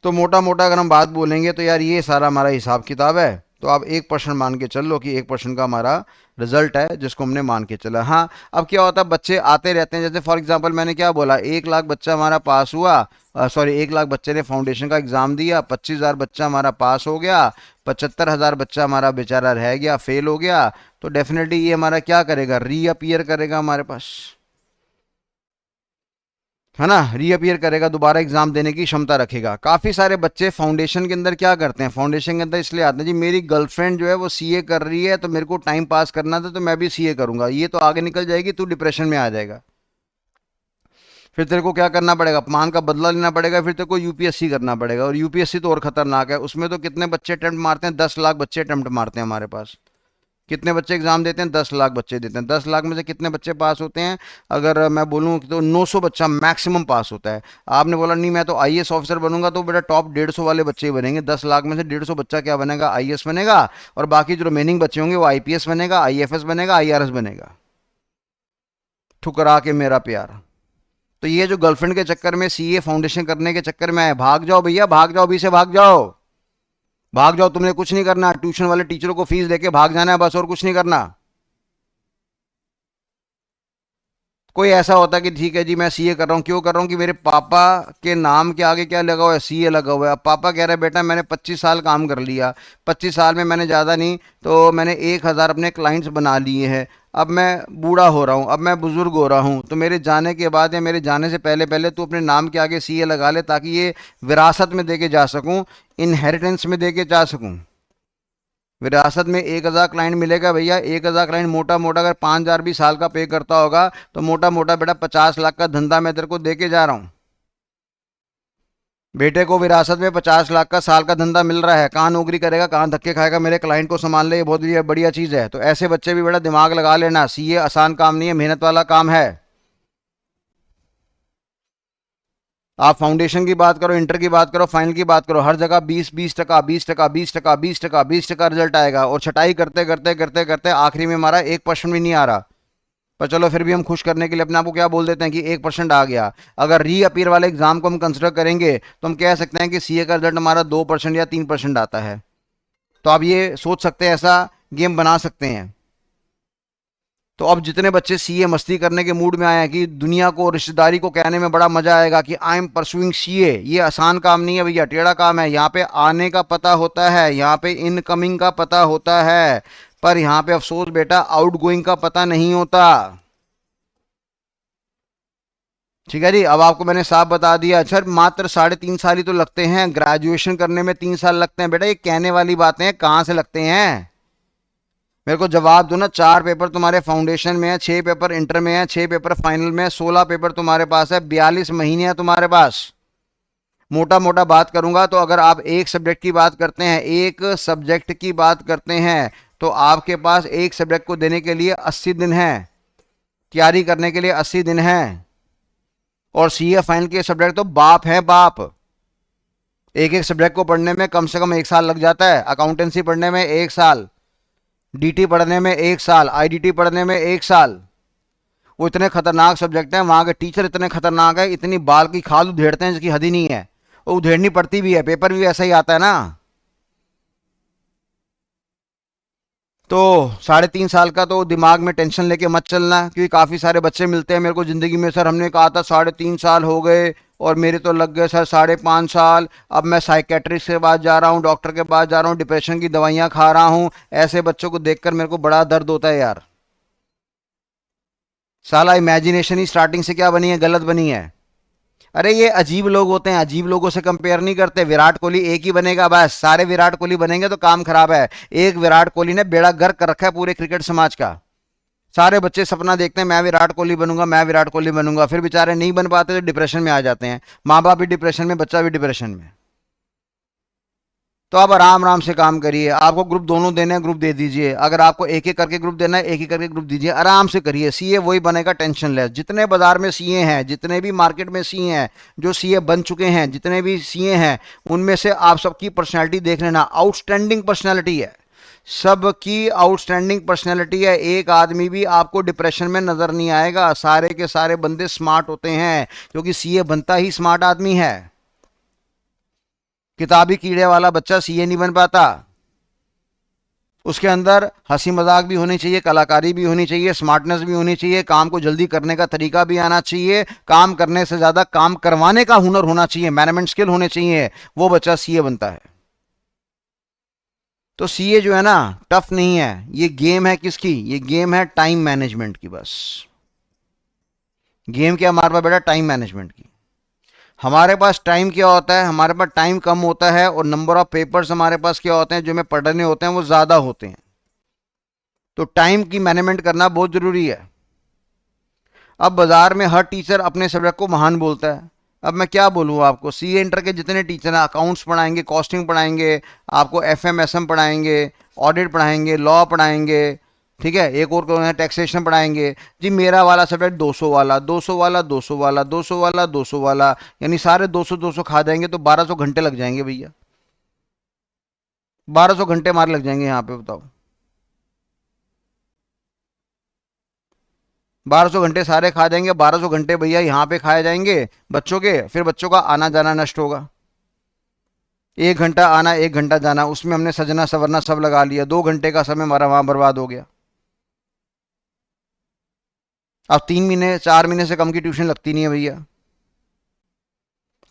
तो मोटा मोटा अगर हम बात बोलेंगे तो यार ये सारा हमारा हिसाब किताब है। तो आप 1% मान के चल लो कि 1% का हमारा रिजल्ट है जिसको हमने मान के चला। हाँ, अब क्या होता है, बच्चे आते रहते हैं। जैसे फॉर एग्जांपल मैंने क्या बोला, 1 लाख बच्चा हमारा पास हुआ, सॉरी 1 लाख बच्चे ने फाउंडेशन का एग्जाम दिया, 25,000 बच्चा हमारा पास हो गया, 75,000 बच्चा हमारा बेचारा रह गया, फेल हो गया। तो डेफिनेटली ये हमारा क्या करेगा, रीअपियर करेगा हमारे पास, है ना, रीअपियर करेगा, दोबारा एग्जाम देने की क्षमता रखेगा। काफी सारे बच्चे फाउंडेशन के अंदर क्या करते हैं, फाउंडेशन के अंदर इसलिए आते हैं जी मेरी गर्लफ्रेंड जो है वो सीए कर रही है तो मेरे को टाइम पास करना था तो मैं भी सीए करूंगा, ये तो आगे निकल जाएगी, तू डिप्रेशन में आ जाएगा। फिर तेरे को क्या करना पड़ेगा, अपमान का बदला लेना पड़ेगा, फिर तेरे को यूपीएससी करना पड़ेगा। और यूपीएससी तो और खतरनाक है, उसमें तो कितने बच्चे अटेम्प्ट मारते हैं, 10 लाख बच्चे अटेम्प्ट मारते हैं हमारे पास। कितने बच्चे एग्जाम देते हैं, 10 लाख बच्चे देते हैं। 10 लाख में से कितने बच्चे पास होते हैं, अगर मैं बोलूँ तो 900 बच्चा मैक्सिमम पास होता है। आपने बोला नहीं मैं तो आईएएस ऑफिसर बनूंगा, तो बेटा टॉप 150 वाले बच्चे ही बनेंगे। 10 लाख में से 150 बच्चा क्या बनेगा, आईएएस बनेगा, और बाकी जो रिमेनिंग बच्चे होंगे वो आईपीएस बनेगा, आईएफएस बनेगा, आईआरएस बनेगा। ठुकरा के मेरा प्यार। तो ये जो गर्लफ्रेंड के चक्कर में, सीए फाउंडेशन करने के चक्कर में आए, भाग जाओ भैया, भाग जाओ, अभी से भाग जाओ, भाग जाओ। तुमने कुछ नहीं करना, ट्यूशन वाले टीचरों को फीस देके भाग जाना है बस, और कुछ नहीं करना। कोई ऐसा होता है कि ठीक है जी मैं सीए कर रहा हूँ, क्यों कर रहा हूँ कि मेरे पापा के नाम के आगे क्या लगा हुआ है, सीए लगा हुआ है। अब पापा कह रहे हैं बेटा मैंने 25 साल काम कर लिया, 25 साल में मैंने ज़्यादा नहीं तो मैंने 1,000 अपने क्लाइंट्स बना लिए हैं, अब मैं बूढ़ा हो रहा हूँ, अब मैं बुजुर्ग हो रहा हूँ, तो मेरे जाने के बाद या मेरे जाने से पहले पहले तू अपने नाम के आगे सीए लगा ले, ताकि ये विरासत में दे के जा सकूँ, इनहेरिटेंस में दे के जा सकूँ। विरासत में 1,000 क्लाइंट मिलेगा भैया, 1,000 क्लाइंट मोटा मोटा अगर 5,000 भी साल का पे करता होगा तो मोटा मोटा बेटा 50 लाख का धंधा मैं तेरे को दे के जा रहा हूँ। बेटे को विरासत में 50 लाख का साल का धंधा मिल रहा है, कहाँ नौकरी करेगा, कहाँ धक्के खाएगा, मेरे क्लाइंट को संभाल ले, ये बहुत बढ़िया चीज़ है। तो ऐसे बच्चे भी बड़ा दिमाग लगा लेना, सीए आसान काम नहीं है, मेहनत वाला काम है। आप फाउंडेशन की बात करो, इंटर की बात करो, फाइनल की बात करो, हर जगह 20-20%, 20%, 20%, 20%, 20% रिजल्ट आएगा। और छटाई करते करते करते करते आखिरी में हमारा 1% भी नहीं आ रहा। पर चलो फिर भी हम खुश करने के लिए अपने आप को क्या बोल देते हैं कि 1% आ गया। अगर रीअपीयर वाले एग्जाम को हम कंसिडर करेंगे तो हम कह सकते हैं कि सीए का रिजल्ट हमारा 2% या 3% आता है। तो आप ये सोच सकते हैं, ऐसा गेम बना सकते हैं। तो अब जितने बच्चे सीए मस्ती करने के मूड में आए हैं कि दुनिया को, रिश्तेदारी को कहने में बड़ा मजा आएगा कि आई एम परसुइंग सीए, ये आसान काम नहीं है भैया, टेढ़ा काम है। यहाँ पे आने का पता होता है, यहाँ पे इनकमिंग का पता होता है, पर यहाँ पे अफसोस बेटा आउट गोइंग का पता नहीं होता। ठीक है जी, अब आपको मैंने साफ बता दिया। अच्छा, मात्र 3.5 साल ही तो लगते हैं, ग्रेजुएशन करने में 3 साल लगते हैं बेटा, ये कहने वाली बातें हैं, कहाँ से लगते हैं? मेरे को जवाब दो ना। 4 पेपर तुम्हारे फाउंडेशन में है, 6 पेपर इंटर में है, 6 पेपर फाइनल में है, 16 पेपर तुम्हारे पास है, 42 महीने है तुम्हारे पास। मोटा मोटा बात करूंगा तो अगर आप एक सब्जेक्ट की बात करते हैं, एक सब्जेक्ट की बात करते हैं, तो आपके पास एक सब्जेक्ट को देने के लिए 80 दिन है, तैयारी करने के लिए 80 दिन है। और सीए फाइनल के सब्जेक्ट तो बाप है बाप। एक एक सब्जेक्ट को पढ़ने में कम से कम 1 साल लग जाता है। अकाउंटेंसी पढ़ने में 1 साल, डीटी पढ़ने में 1 साल, आईडीटी पढ़ने में 1 साल। वो इतने खतरनाक सब्जेक्ट हैं, वहां के टीचर इतने खतरनाक है, इतनी बाल की खाल उधेड़ते हैं जिसकी हद ही नहीं है। वो उधेड़नी पड़ती भी है, पेपर भी ऐसा ही आता है ना। तो 3.5 साल का तो दिमाग में टेंशन लेके मत चलना, क्योंकि काफ़ी सारे बच्चे मिलते हैं मेरे को ज़िंदगी में, सर हमने कहा था 3.5 साल हो गए और मेरे तो लग गए सर 5.5 साल, अब मैं साइकेट्रिस्ट के पास जा रहा हूँ, डॉक्टर के पास जा रहा हूँ, डिप्रेशन की दवाइयाँ खा रहा हूँ। ऐसे बच्चों को देखकर मेरे को बड़ा दर्द होता है यार। साला इमेजिनेशन ही स्टार्टिंग से क्या बनी है, गलत बनी है। अरे ये अजीब लोग होते हैं, अजीब लोगों से कंपेयर नहीं करते। विराट कोहली एक ही बनेगा बस, सारे विराट कोहली बनेंगे तो काम खराब है। एक विराट कोहली ने बेड़ा गर्क कर रखा है पूरे क्रिकेट समाज का। सारे बच्चे सपना देखते हैं मैं विराट कोहली बनूंगा, मैं विराट कोहली बनूंगा, फिर बेचारे नहीं बन पाते तो डिप्रेशन में आ जाते हैं। माँ बाप भी डिप्रेशन में, बच्चा भी डिप्रेशन में। तो आप आराम आराम से काम करिए। आपको ग्रुप दोनों देने हैं, ग्रुप दे दीजिए। अगर आपको एक एक करके ग्रुप देना है, एक एक करके ग्रुप दीजिए, आराम से करिए। सीए वही बनेगा टेंशन लेस। जितने बाजार में सीए हैं, जितने भी मार्केट में सीए हैं, जो सीए बन चुके हैं, जितने भी सीए हैं, उनमें से आप सबकी पर्सनैलिटी देख लेना, आउटस्टैंडिंग पर्सनैलिटी है। सबकी आउटस्टैंडिंग पर्सनैलिटी है, एक आदमी भी आपको डिप्रेशन में नजर नहीं आएगा, सारे के सारे बंदे स्मार्ट होते हैं, क्योंकि सीए बनता ही स्मार्ट आदमी है। किताबी कीड़े वाला बच्चा सीए नहीं बन पाता। उसके अंदर हंसी मजाक भी होनी चाहिए, कलाकारी भी होनी चाहिए, स्मार्टनेस भी होनी चाहिए, काम को जल्दी करने का तरीका भी आना चाहिए, काम करने से ज्यादा काम करवाने का हुनर होना चाहिए, मैनेजमेंट स्किल होने चाहिए, वो बच्चा सीए बनता है। तो सीए जो है ना, टफ नहीं है, ये गेम है किसकी, ये गेम है टाइम मैनेजमेंट की। बस गेम क्या हमारे पास बेटा, टाइम मैनेजमेंट की। हमारे पास टाइम क्या होता है, हमारे पास टाइम कम होता है, और नंबर ऑफ पेपर्स हमारे पास क्या होते हैं जो हमें पढ़ने होते हैं वो ज़्यादा होते हैं। तो टाइम की मैनेजमेंट करना बहुत ज़रूरी है। अब बाजार में हर टीचर अपने सब्जेक्ट को महान बोलता है। अब मैं क्या बोलूँ आपको, सी इंटर के जितने टीचर हैं, अकाउंट्स पढ़ाएंगे, कॉस्टिंग पढ़ाएंगे, आपको एफ एम एस एम पढ़ाएंगे, ऑडिट पढ़ाएंगे, लॉ पढ़ाएंगे, ठीक है, एक और टैक्सेशन पढ़ाएंगे। जी मेरा वाला सब्जेक्ट 200 वाला, 200 वाला, 200 वाला, 200 वाला, 200 वाला, यानी सारे 200 200 खा जाएंगे तो 1200 घंटे लग जाएंगे भैया। 1200 घंटे हमारे लग जाएंगे यहाँ पे, बताओ। 1200 घंटे सारे खा जाएंगे, 1200 घंटे भैया यहाँ पे खाए जाएंगे बच्चों के, फिर बच्चों का आना जाना नष्ट होगा। 1 घंटा आना, 1 घंटा जाना, उसमें हमने सजना सवरना सब लगा लिया, 2 घंटे का समय हमारा वहां बर्बाद हो गया। अब 3 महीने 4 महीने से कम की ट्यूशन लगती नहीं है भैया।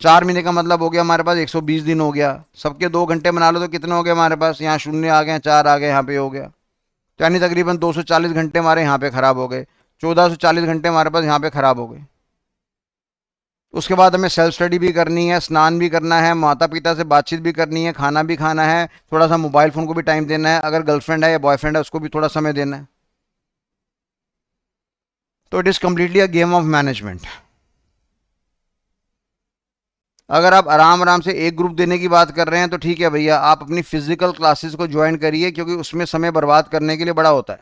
4 महीने का मतलब हो गया हमारे पास 120 दिन हो गया, सबके 2 घंटे बना लो तो कितने हो गए हमारे पास, यहाँ शून्य आ गए, 4 आ गए, यहाँ पे हो गया, यानी तकरीबन 240 घंटे हमारे यहाँ पे खराब हो गए, 1440 घंटे हमारे पास यहाँ पे खराब हो गए। उसके बाद हमें सेल्फ स्टडी भी करनी है, स्नान भी करना है, माता पिता से बातचीत भी करनी है, खाना भी खाना है, थोड़ा सा मोबाइल फ़ोन को भी टाइम देना है, अगर गर्लफ्रेंड है या बॉयफ्रेंड है उसको भी थोड़ा समय देना है। तो it is completely a game of management. अगर आप आराम आराम से एक ग्रुप देने की बात कर रहे हैं तो ठीक है भैया, आप अपनी फिजिकल क्लासेस को ज्वाइन करिए, क्योंकि उसमें समय बर्बाद करने के लिए बड़ा होता है।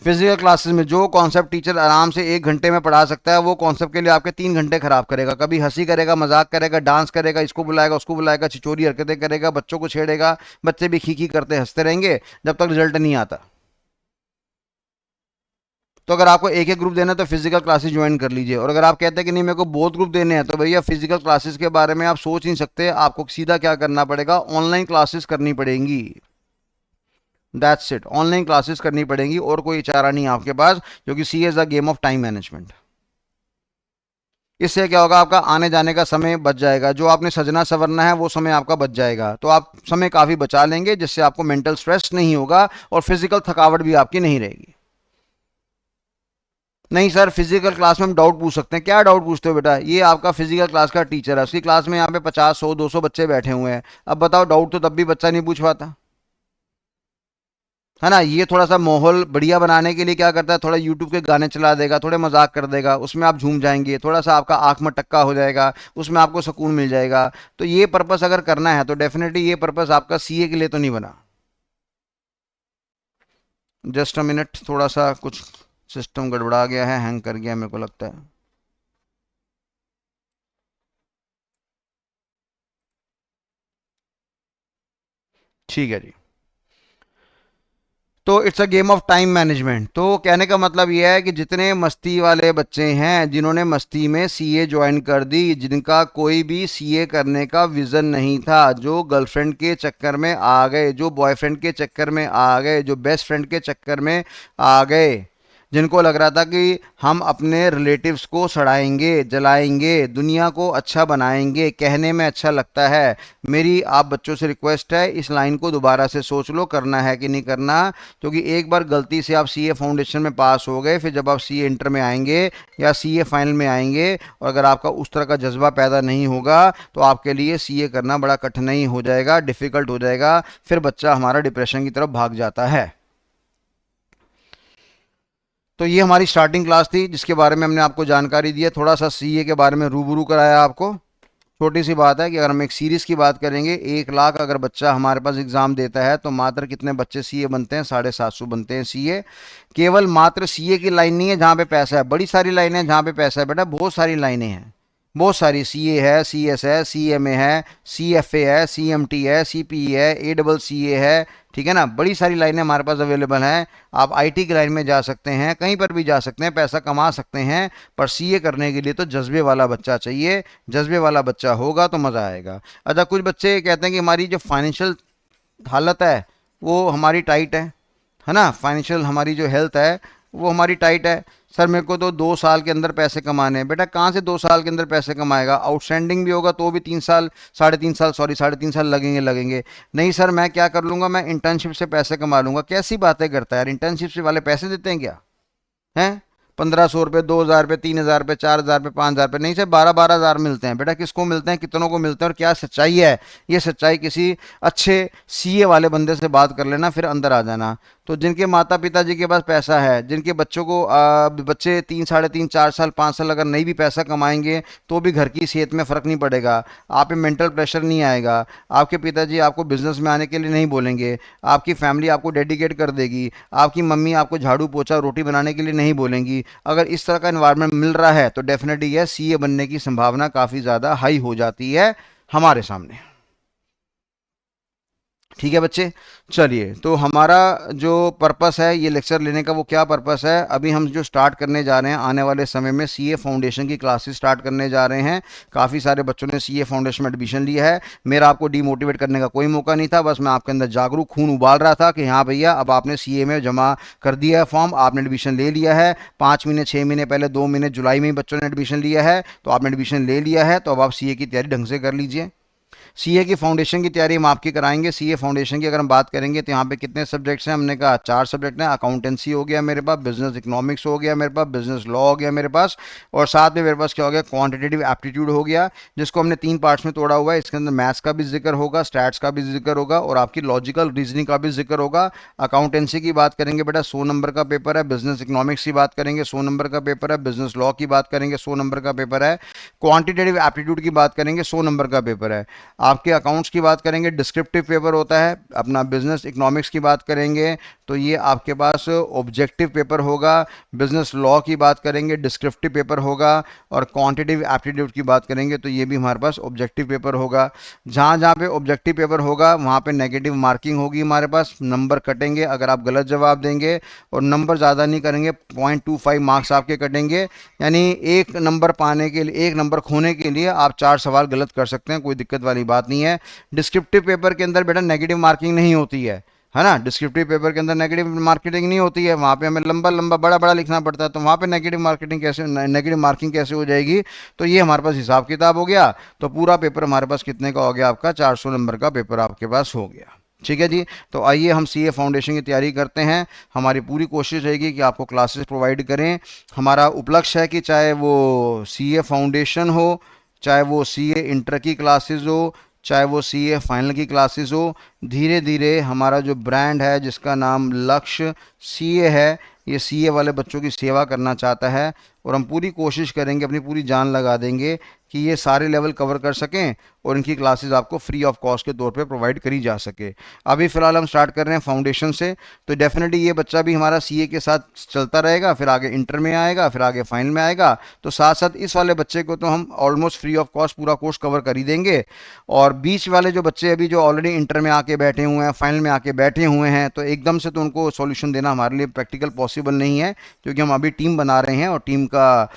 फिजिकल क्लासेस में जो कॉन्सेप्ट टीचर आराम से 1 घंटे में पढ़ा सकता है, वो कॉन्सेप्ट के लिए आपके 3 घंटे खराब करेगा। कभी हंसी करेगा, मजाक करेगा, डांस करेगा, इसको बुलाएगा उसको बुलाएगा, छिचोरी हरकतें करेगा, बच्चों को छेड़ेगा, बच्चे भी खी खी करते हंसते रहेंगे जब तक रिजल्ट नहीं आता। तो अगर आपको एक एक ग्रुप देना है तो फिजिकल क्लासेस ज्वाइन कर लीजिए, और अगर आप कहते हैं कि नहीं मेरे को बहुत ग्रुप देने हैं, तो भैया फिजिकल क्लासेस के बारे में आप सोच नहीं सकते, आपको सीधा क्या करना पड़ेगा, ऑनलाइन क्लासेस करनी पड़ेंगी। दैट्स इट, ऑनलाइन क्लासेस करनी पड़ेंगी, और कोई चारा नहीं आपके पास, क्योंकि C is a game of time management. इससे क्या होगा, आपका आने जाने का समय बच जाएगा, जो आपने सजना संवरना है वो समय आपका बच जाएगा, तो आप समय काफ़ी बचा लेंगे, जिससे आपको मेंटल स्ट्रेस नहीं होगा और फिजिकल थकावट भी आपकी नहीं रहेगी। नहीं सर, फिजिकल क्लास में हम डाउट पूछ सकते हैं, क्या डाउट पूछते हो बेटा, ये आपका फिजिकल क्लास का टीचर है, उसकी क्लास में यहाँ पे 50 100 200 बच्चे बैठे हुए हैं, अब बताओ डाउट तो तब भी बच्चा नहीं पूछ पाता है ना। ये थोड़ा सा माहौल बढ़िया बनाने के लिए क्या करता है, थोड़ा यूट्यूब के गाने चला देगा, थोड़े मजाक कर देगा, उसमें आप झूम जाएंगे, थोड़ा सा आपका आंख में टक्का हो जाएगा, उसमें आपको सुकून मिल जाएगा। तो ये पर्पस अगर करना है तो डेफिनेटली ये पर्पस आपका सीए के लिए तो नहीं बना। जस्ट अ मिनट, थोड़ा सा कुछ सिस्टम गड़बड़ा गया है, हैंग कर गया मेरे को लगता है। ठीक है जी। तो it's a game of time management. तो कहने का मतलब यह है कि जितने मस्ती वाले बच्चे हैं, जिन्होंने मस्ती में सीए ज्वाइन कर दी, जिनका कोई भी सीए करने का विज़न नहीं था, जो गर्लफ्रेंड के चक्कर में आ गए, जो बॉयफ्रेंड के चक्कर में आ गए, जो बेस्ट फ्रेंड के चक्कर में आ गए, जिनको लग रहा था कि हम अपने रिलेटिव्स को सड़ाएंगे, जलाएंगे, दुनिया को अच्छा बनाएंगे, कहने में अच्छा लगता है, मेरी आप बच्चों से रिक्वेस्ट है, इस लाइन को दोबारा से सोच लो, करना है कि नहीं करना। क्योंकि एक बार गलती से आप सीए फाउंडेशन में पास हो गए, फिर जब आप सीए इंटर में आएंगे या सीए फाइनल में आएंगे, और अगर आपका उस तरह का जज्बा पैदा नहीं होगा, तो आपके लिए सीए करना बड़ा कठिनाई हो जाएगा, डिफ़िकल्ट हो जाएगा, फिर बच्चा हमारा डिप्रेशन की तरफ भाग जाता है। तो ये हमारी स्टार्टिंग क्लास थी, जिसके बारे में हमने आपको जानकारी दी है, थोड़ा सा सीए के बारे में रूबरू कराया आपको। छोटी सी बात है कि अगर हम एक सीरीज़ की बात करेंगे, 1 लाख अगर बच्चा हमारे पास एग्ज़ाम देता है तो मात्र कितने बच्चे सीए बनते हैं, 750 बनते हैं सीए। केवल मात्र सीए की लाइन नहीं है जहाँ पे पैसा है, बड़ी सारी लाइनें हैं जहाँ पे पैसा है बेटा, बहुत सारी लाइनें हैं। बहुत सारी, सीए है, सीएस है, सीएमए है, सीएफए है, सीएमटी है, सीपीई है, एडबल सीए है। ठीक है ना, बड़ी सारी लाइनें हमारे पास अवेलेबल हैं। आप आईटी की लाइन में जा सकते हैं, कहीं पर भी जा सकते हैं, पैसा कमा सकते हैं। पर सीए करने के लिए तो जज्बे वाला बच्चा चाहिए। जज्बे वाला बच्चा होगा तो मज़ा आएगा। अच्छा, कुछ बच्चे कहते हैं कि हमारी जो फाइनेंशियल हालत है वो हमारी टाइट है ना, फाइनेंशियल हमारी जो हेल्थ है वो हमारी टाइट है। सर मेरे को तो 2 साल के अंदर पैसे कमाने हैं। बेटा कहाँ से 2 साल के अंदर पैसे कमाएगा? आउटस्टैंडिंग भी होगा तो भी 3 साल, 3.5 साल, सॉरी 3.5 साल लगेंगे। नहीं सर, मैं क्या कर लूँगा, मैं इंटर्नशिप से पैसे कमा लूँगा। कैसी बातें करता है यार, इंटर्नशिप से वाले पैसे देते हैं क्या? हैं? 1500 रुपये, 2000 रुपये, 3000 रुपये, 4000 रुपये, 5000 रुपये, नहीं से 12-12 हज़ार मिलते हैं। बेटा किसको मिलते हैं, कितनों को मिलते हैं और क्या सच्चाई है? ये सच्चाई किसी अच्छे सीए वाले बंदे से बात कर लेना, फिर अंदर आ जाना। तो जिनके माता पिता जी के पास पैसा है, जिनके बच्चों को बच्चे 3, 3.5, 4 साल, 5 साल अगर नहीं भी पैसा कमाएंगे तो भी घर की सेहत में फ़र्क नहीं पड़ेगा। आप पे मेंटल प्रेशर नहीं आएगा। आपके पिताजी आपको बिजनेस में आने के लिए नहीं बोलेंगे। आपकी फैमिली आपको डेडिकेट कर देगी। आपकी मम्मी आपको झाड़ू पोछा रोटी बनाने के लिए नहीं बोलेंगी। अगर इस तरह का इन्वायरमेंट मिल रहा है तो डेफिनेटली यह सीए बनने की संभावना काफ़ी ज़्यादा हाई हो जाती है हमारे सामने। ठीक है बच्चे, चलिए तो हमारा जो पर्पस है ये लेक्चर लेने का, वो क्या पर्पस है, अभी हम जो स्टार्ट करने जा रहे हैं आने वाले समय में सीए फाउंडेशन की क्लासेस स्टार्ट करने जा रहे हैं। काफ़ी सारे बच्चों ने सीए फाउंडेशन में एडमिशन लिया है। मेरा आपको डीमोटिवेट करने का कोई मौका नहीं था, बस मैं आपके अंदर जागरूक खून उबाल रहा था कि हाँ भैया अब आपने सीए में जमा कर दिया है फॉर्म, आपने एडमिशन ले लिया है। 5 महीने 6 महीने पहले, 2 महीने जुलाई में ही बच्चों ने एडमिशन लिया है, तो आपने एडमिशन ले लिया है, तो अब आप सीए की तैयारी ढंग से कर लीजिए। सीए की फाउंडेशन की तैयारी हम आपकी कराएंगे। सीए फाउंडेशन की अगर हम बात करेंगे तो यहाँ पे कितने सब्जेक्ट्स हैं, हमने कहा 4 सब्जेक्ट हैं। अकाउंटेंसी हो गया मेरे पास, बिजनेस इकोनॉमिक्स हो गया मेरे पास, बिजनेस लॉ हो गया मेरे पास, और साथ में मेरे पास क्या हो गया, क्वांटिटेटिव एप्टीट्यूड हो गया, जिसको हमने 3 पार्ट्स में तोड़ा हुआ है। इसके अंदर मैथ्स का भी जिक्र होगा, स्टैट्स का भी जिक्र होगा, और आपकी लॉजिकल रीजनिंग का भी जिक्र होगा। अकाउंटेंसी की बात करेंगे बेटा 100 नंबर का पेपर है। बिजनेस इकोनॉमिक्स की बात करेंगे 100 नंबर का पेपर है। बिजनेस लॉ की बात करेंगे 100 नंबर का पेपर है। क्वांटिटेटिव एप्टीट्यूड की बात करेंगे 100 नंबर का पेपर है। आपके अकाउंट्स की बात करेंगे डिस्क्रिप्टिव पेपर होता है। अपना बिजनेस इकोनॉमिक्स की बात करेंगे तो ये आपके पास ऑब्जेक्टिव पेपर होगा। बिजनेस लॉ की बात करेंगे डिस्क्रिप्टिव पेपर होगा। और क्वांटिटेटिव एप्टीट्यूड की बात करेंगे तो ये भी हमारे पास ऑब्जेक्टिव पेपर होगा। जहाँ जहाँ पे ऑब्जेक्टिव पेपर होगा वहाँ पे नेगेटिव मार्किंग होगी हमारे पास, नंबर कटेंगे अगर आप गलत जवाब देंगे। और नंबर ज़्यादा नहीं करेंगे, 0.25 मार्क्स आपके कटेंगे। यानी 1 नंबर पाने के लिए, 1 नंबर खोने के लिए आप 4 सवाल गलत कर सकते हैं, कोई दिक्कत वाली बात नहीं है। डिस्क्रिप्टिव पेपर के अंदर बेटा नेगेटिव मार्किंग नहीं होती है ना। डिस्क्रिप्टिव पेपर के अंदर नेगेटिव मार्केटिंग नहीं होती है, वहाँ पे हमें लंबा लंबा बड़ा बड़ा लिखना पड़ता है, तो वहाँ पे नेगेटिव मार्किंग कैसे हो जाएगी? तो ये हमारे पास हिसाब किताब हो गया। तो पूरा पेपर हमारे पास कितने का हो गया? आपका 400 नंबर का पेपर आपके पास हो गया। ठीक है जी। तो आइए हम सीए फाउंडेशन की तैयारी करते हैं। हमारी पूरी कोशिश रहेगी कि आपको क्लासेस प्रोवाइड करें। हमारा उपलक्ष्य है कि चाहे वो सीए फाउंडेशन हो, चाहे वो सीए इंटर की क्लासेस हो, चाहे वो सीए फाइनल की क्लासेस हो, धीरे धीरे हमारा जो ब्रांड है जिसका नाम लक्ष्य सीए है, ये सीए वाले बच्चों की सेवा करना चाहता है। और हम पूरी कोशिश करेंगे, अपनी पूरी जान लगा देंगे कि ये सारे लेवल कवर कर सकें और इनकी क्लासेस आपको फ्री ऑफ कॉस्ट के तौर पे प्रोवाइड करी जा सके। अभी फ़िलहाल हम स्टार्ट कर रहे हैं फाउंडेशन से, तो डेफिनेटली ये बच्चा भी हमारा सीए के साथ चलता रहेगा, फिर आगे इंटर में आएगा, फिर आगे फाइनल में आएगा। तो साथ साथ इस वाले बच्चे को तो हम ऑलमोस्ट फ्री ऑफ कॉस्ट पूरा कोर्स कवर कर ही देंगे। और बीच वाले जो बच्चे अभी जो ऑलरेडी इंटर में आके बैठे हुए हैं, फाइनल में आके बैठे हुए हैं, तो एकदम से तो उनको सॉल्यूशन देना हमारे लिए प्रैक्टिकल पॉसिबल नहीं है, क्योंकि हम अभी टीम बना रहे हैं और टीम का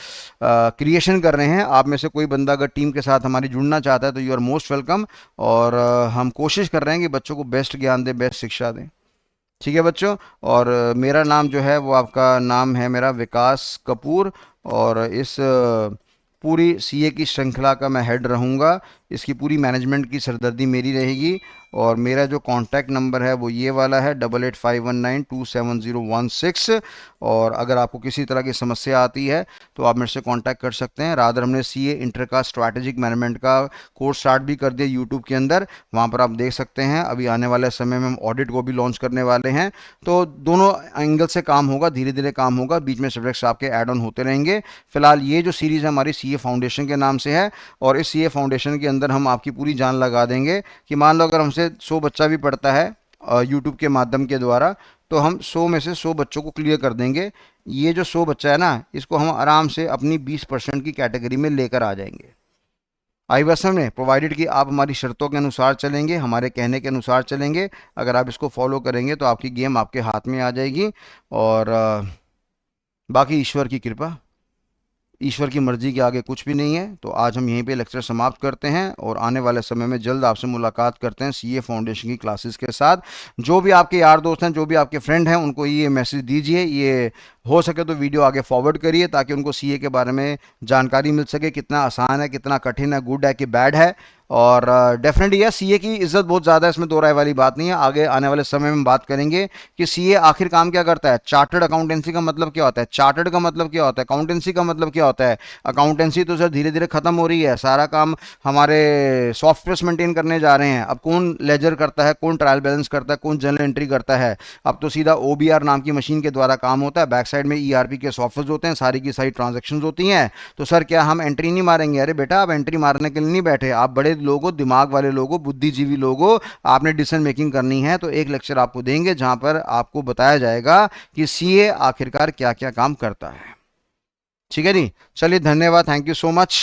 क्रिएशन कर रहे हैं। आप में से कोई बंदा अगर टीम के साथ हमारी जुड़ना चाहता है तो यू आर मोस्ट वेलकम। और हम कोशिश कर रहे हैं कि बच्चों को बेस्ट ज्ञान दें, बेस्ट शिक्षा दें। ठीक है बच्चों। और मेरा नाम जो है वो, आपका नाम है मेरा विकास कपूर, और इस पूरी सीए की श्रृंखला का मैं हेड रहूँगा। इसकी पूरी मैनेजमेंट की सरदर्दी मेरी रहेगी। और मेरा जो कॉन्टैक्ट नंबर है वो ये वाला है, 8851927016। और अगर आपको किसी तरह की समस्या आती है तो आप मेरे से कांटेक्ट कर सकते हैं। रादर हमने सीए इंटर का स्ट्रैटेजिक मैनेजमेंट का कोर्स स्टार्ट भी कर दिया यूट्यूब के अंदर, वहाँ पर आप देख सकते हैं। अभी आने वाले समय में हम ऑडिट को भी लॉन्च करने वाले हैं। तो दोनों एंगल से काम होगा, धीरे धीरे काम होगा, बीच में सब्जेक्ट्स आपके ऐड ऑन होते रहेंगे। फिलहाल ये जो सीरीज़ हमारी सीए फाउंडेशन के नाम से है, और इस सीए फाउंडेशन के अंदर हम आपकी पूरी जान लगा देंगे कि मान लो अगर हमसे 100 बच्चा भी पढ़ता है यूट्यूब के माध्यम के द्वारा, तो हम 100 में से 100 बच्चों को क्लियर कर देंगे। ये जो 100 बच्चा है ना, इसको हम आराम से अपनी 20% की कैटेगरी में लेकर आ जाएंगे। IBSM ने प्रोवाइडेड कि आप हमारी शर्तों के अनुसार चलेंगे, हमारे कहने के अनुसार चलेंगे, अगर आप इसको फॉलो करेंगे तो आपकी गेम आपके हाथ में आ जाएगी। और बाकी ईश्वर की कृपा, ईश्वर की मर्जी के आगे कुछ भी नहीं है। तो आज हम यहीं पे लेक्चर समाप्त करते हैं और आने वाले समय में जल्द आपसे मुलाकात करते हैं सीए फाउंडेशन की क्लासेस के साथ। जो भी आपके यार दोस्त हैं, जो भी आपके फ्रेंड हैं, उनको ये मैसेज दीजिए, ये हो सके तो वीडियो आगे फॉरवर्ड करिए ताकि उनको सीए के बारे में जानकारी मिल सके, कितना आसान है, कितना कठिन है, गुड है कि बैड है। और डेफिनेटली यह सीए की इज्जत बहुत ज़्यादा है, इसमें दो राय वाली बात नहीं है। आगे आने वाले समय में बात करेंगे कि सीए आखिर काम क्या करता है, चार्टर्ड अकाउंटेंसी का मतलब क्या होता है, चार्टर्ड का मतलब क्या होता है, अकाउंटेंसी का मतलब क्या होता है। अकाउंटेंसी तो सर धीरे धीरे खत्म हो रही है, सारा काम हमारे सॉफ्टवेयर मेंटेन करने जा रहे हैं। अब कौन लेजर करता है, कौन ट्रायल बैलेंस करता है, कौन जर्नल एंट्री करता है, अब तो सीधा ओबीआर नाम की मशीन के द्वारा काम होता है। बैक साइड में ईआरपी के सॉफ्टवेयर होते हैं, सारी की सारी ट्रांजेक्शन होती हैं। तो सर क्या हम एंट्री नहीं मारेंगे? अरे बेटा, आप एंट्री मारने के लिए नहीं बैठे, आप बड़े लोगों, दिमाग वाले लोगों, बुद्धिजीवी लोगों, आपने डिसीजन मेकिंग करनी है। तो एक लेक्चर आपको देंगे जहां पर आपको बताया जाएगा कि सीए आखिरकार क्या क्या काम करता है। ठीक है जी, चलिए, धन्यवाद, थैंक यू सो मच।